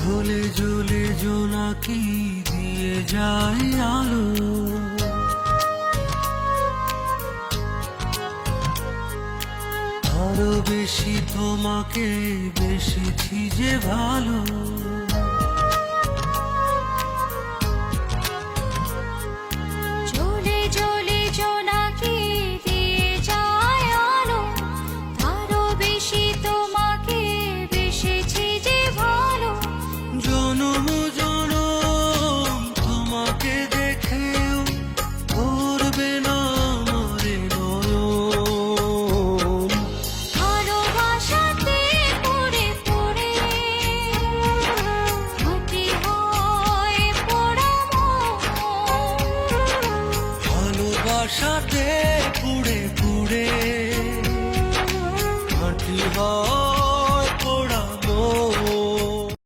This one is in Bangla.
জ্বলে জ্বলে জোনাকি দিয়ে যায় আলো, আরো বেশি তোমাকে বেশিছি যে ভালো। জ্বলে জ্বলে জোনাকি দিয়ে যায় আলো, আরো বেশি তোমাকে বেশিছি যে ভালো। জনম জনম তোমাকে দেখেও ধরবে না মরে নয়ন। ভালোবাসাতে পড়ে পড়ে ক্ষতি হয় পোড়া মন। ভালোবাসাতে